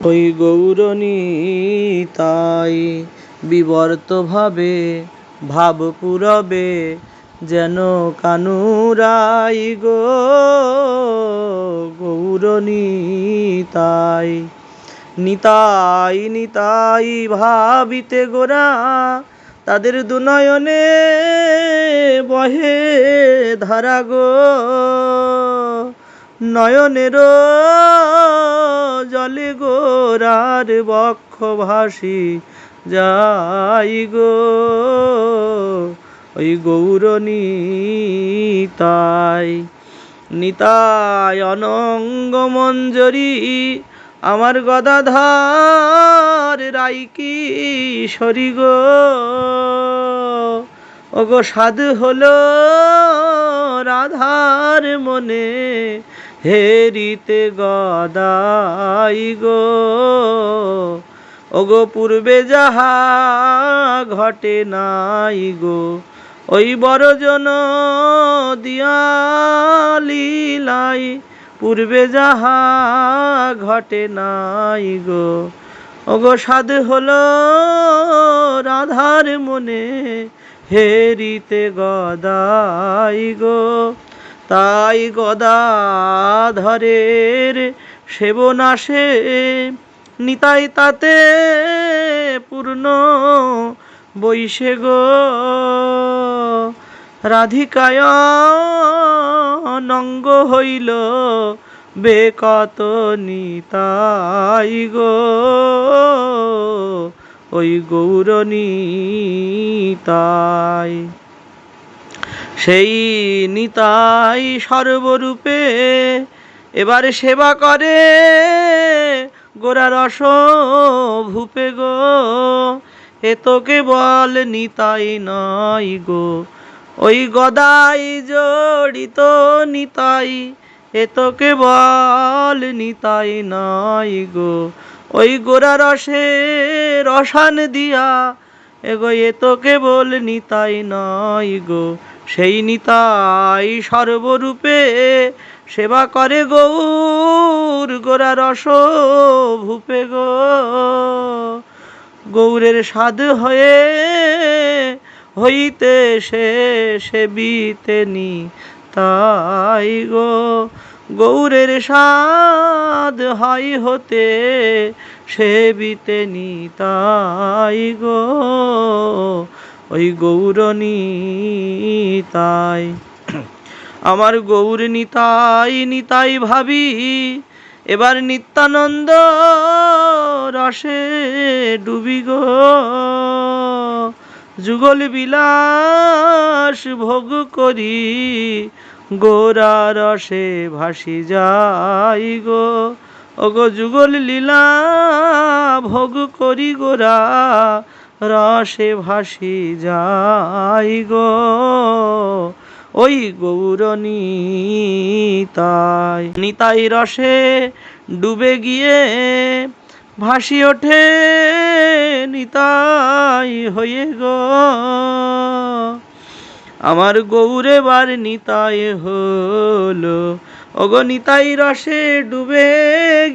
ওই গৌরনীতাই বিবর্ত ভাবে ভাব পুরবে যেন কানুরাই গো গৌরনীতাই। নিতাই নিতাই ভাবিতে গোরা তাদের দুনয়নে বহে ধারা গো নয়নের জলে গোরার বক্ষ ভাসি যাই গো ওই গৌরনীতাই। নিতাই অনঙ্গ মঞ্জরি আমার গদাধর রাই কিশোরী গো ওগো সাধু হলো রাধার মনে হেরিতে গদাই গো ওগো পূর্বে যাহা ঘটে নাই গো ওই বড়জন দিয়ালিলাই পূর্বে যাহা ঘটে নাই গো ওগো সাধু হলো রাধার মনে হেরিতে গদাই গো তাই গদাধরের সেবনাশে নিতাই তাতে পূর্ণ বৈশে গো রাধিকায় নঙ্গ হইল বেকত নিতাই গো ওই গৌরনীতাই। সেই নিতাই সর্বরূপে এবার সেবা করে গোরা রস ভূপে গো এ তো কেবল নিতাই নয় গো ওই গদাই জড়িত নিতাই এ তো কেবল নিতাই নয় গো ওই গোরা রসে রসান দিয়া এগো এ তো কেবল নিতাই নয় গো সেই নিতাই সর্বরূপে সেবা করে গৌর গোরা রস ভূপে গো গৌরের সাধু হয়ে হইতে সে সেবিতে নিতাই গো গৌরের সাধ হয় হতে সেবিতে নিতাই গো ওই গৌরনীতাই। আমার গৌর নিতাই নিতাই ভাবি এবার নিত্যানন্দ রসে ডুবি গো যুগল বিলাস ভোগ করি গোরা রসে ভাসি যাই গো ওগো যুগল লীলা ভোগ করি গোরা রসে ভাসি যাই গো ওই গৌরনীতাই। নিতাই রসে ডুবে গিয়ে ভাসি ওঠে নিতাই হয়ে গো আমার গৌরে বার নিতাই হলো ওগো নিতাই রসে ডুবে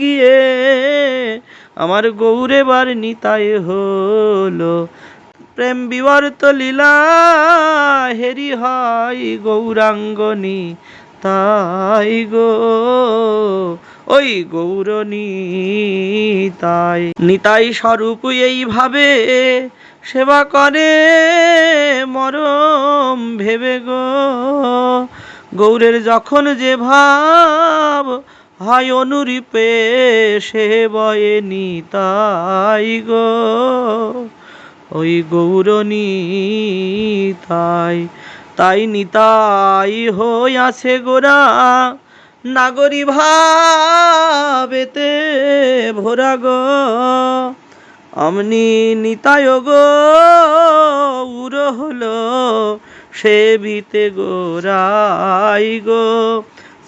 গিয়ে আমার গৌরে বার নিতাই হলো প্রেম বিবর্ত লীলা হেরি হয় গৌরাঙ্গনী তাই গো ওই গৌরনীতাই। নিতাই স্বরূপ এইভাবে সেবা করে মরম ভেবে গো গৌরের যখন যে ভাব হয় অনুরূপে সে বয়ে নিতাই গো ওই গৌরনীতাই। তাই নিতাই হইয়াছে গোরা নাগরী ভাবেতে ভোরা গো অমনি নিতাই গো উড়ো হলো সেবিতে গোরাই গো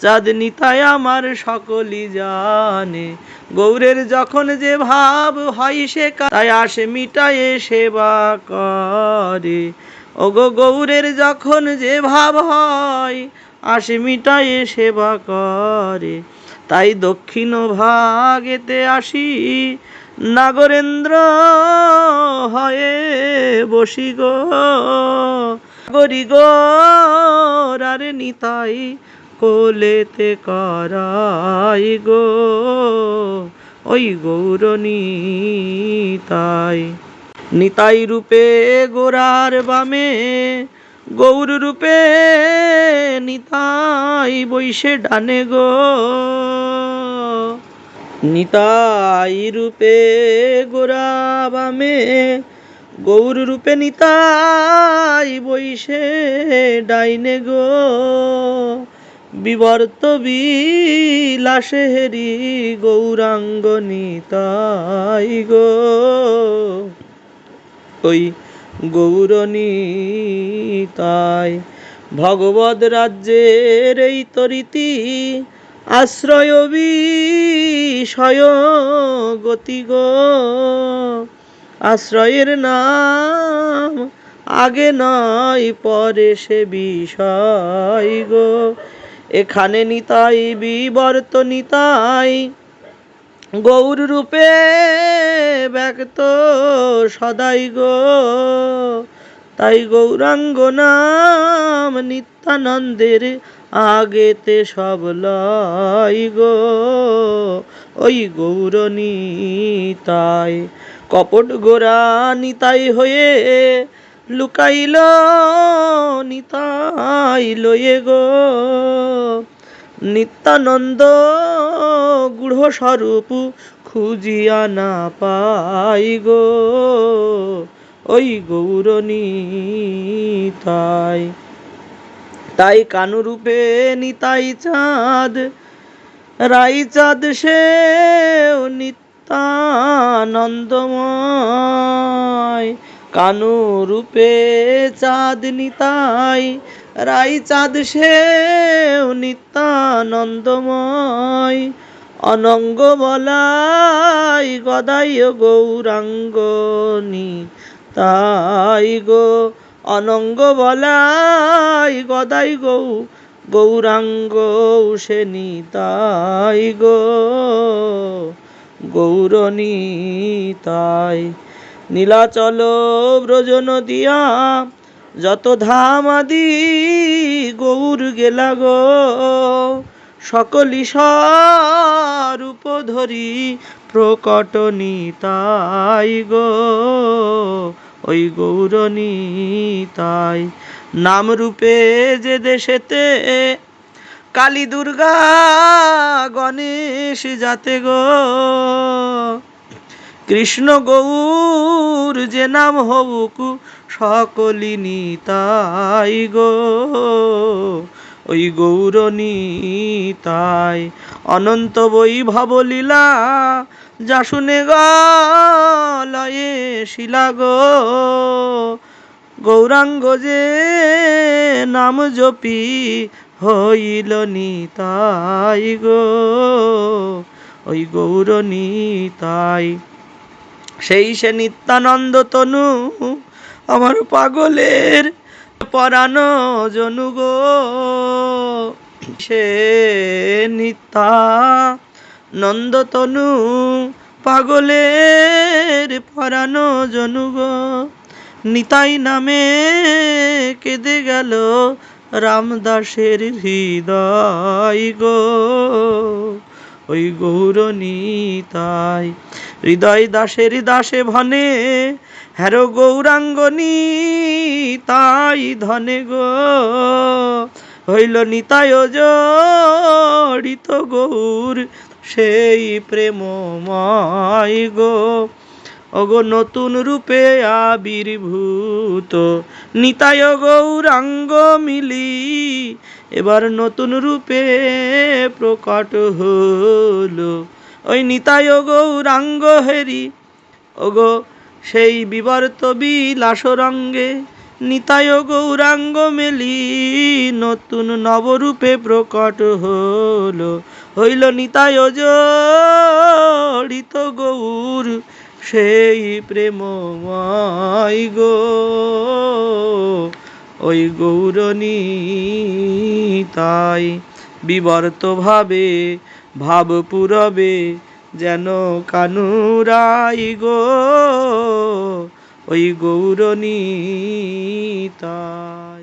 চাঁদ নিতাই আমার সকলই জানে গৌরের যখন যে ভাব হয় সে তাই আসে মিটায়ে সেবা করে ওগো গৌরের যখন যে ভাব হয় আসে মিটায়ে সেবা করে তাই দক্ষিণ ভাগেতে আসি নাগরেন্দ্র হয়ে বসি গো। গরি গো রারে নিতাই কোলেতে করাই গো, ওই গৌর নিতাই। নিতাই রূপে গোরার বামে, গৌর রূপে নিতাই বৈশে ডানে গো। নিতাই রূপে গোরা বামে, গৌর রূপে নিতাই বৈশে ডাইনে গো। বিবর্ত বিলাসে হেরি গৌরাঙ্গ নিতাই গো, ওই গৌর নিতাই। ভগবদ রাজ্যের এই তরিতি আশ্রয় বিষয় গতি গো। আশ্রয়ের নাম আগে নয় পরে সে বিষয় গো। এখানে নিতাই বিবর্ত নিতাই গৌর রূপে ব্যক্ত সদাই গো। তাই গৌরাঙ্গ নাম নিত্যানন্দের আগেতে সব লয় গো, ওই গৌর নিতাই। কপট গোরা নিতাই হয়ে লুকাইল নিতাই লয়ে গো। নিত্যানন্দ গূঢ় স্বরূপ খুঁজিয়া না পাই গো, ওই গৌর নিতাই। তাই কানুরূপে নিতাই চাঁদ, রাই চাঁদ সে নিত্যানন্দময়। কানুরূপে চাঁদ নিতাই, রাই চাঁদ সে নিত্যানন্দময়। অনঙ্গ বলাই গদাই গৌরাঙ্গ নিতাই গো। অনঙ্গ বলাই গদাই গৌরাঙ্গ সে নিতাই গো, গৌর নিতাই। নীলাচল ব্রজ নদিয়া যত ধাম আদি গৌর গেলা গো। সকলি স্বরূপ ধরি প্রকট নিতাই গো, ওই গৌর নিতাই। নাম রূপে যে দেশেতে কালী দুর্গা গণেশ যাতে গো। কৃষ্ণ গৌর যে নাম হউক সকলি নিতাই গো, ওই গৌর নিতাই। অনন্ত বৈভব লীলা যা শুনে গলয়ে শিলা গো। গৌরাঙ্গ যে নাম জপি হইল নিতাই গো, ওই গৌর নিতাই। সেই সে নিত্যানন্দ তনু আমার পাগলের পরানো জনু গো। সে নিত্যানন্দ তনু পাগলের পরানো জনু গো। নিতাই নামে কেঁদে গেল রামদাসের হৃদয় গো, ওই গৌর নিতাই। হৃদয় দাসের দাসে ভনে হ্যারো গৌরাঙ্গ নিতাই ধনে গো। হইল নিতাই জড়িত গৌর সেই প্রেমময় গো। ওগো নতুন রূপে আবির্ভূত নিতাই গৌরাঙ্গ মিলি এবার নতুন রূপে প্রকট হলো। ওই নিতাই গৌরাঙ্গ হেরি ওগো সেই বিবর্ত বিলাস রঙ্গে। নিতাই গৌরাঙ্গ মেলি নতুন নবরূপে প্রকট হলো। হইল নিতাই জড়িত গৌর সেই প্রেমময় গো, ওই গৌর নিতাই। বিবর্ত ভাবে ভাব পুরবে যেন কানুরাই গো, ওই গৌর নিতাই।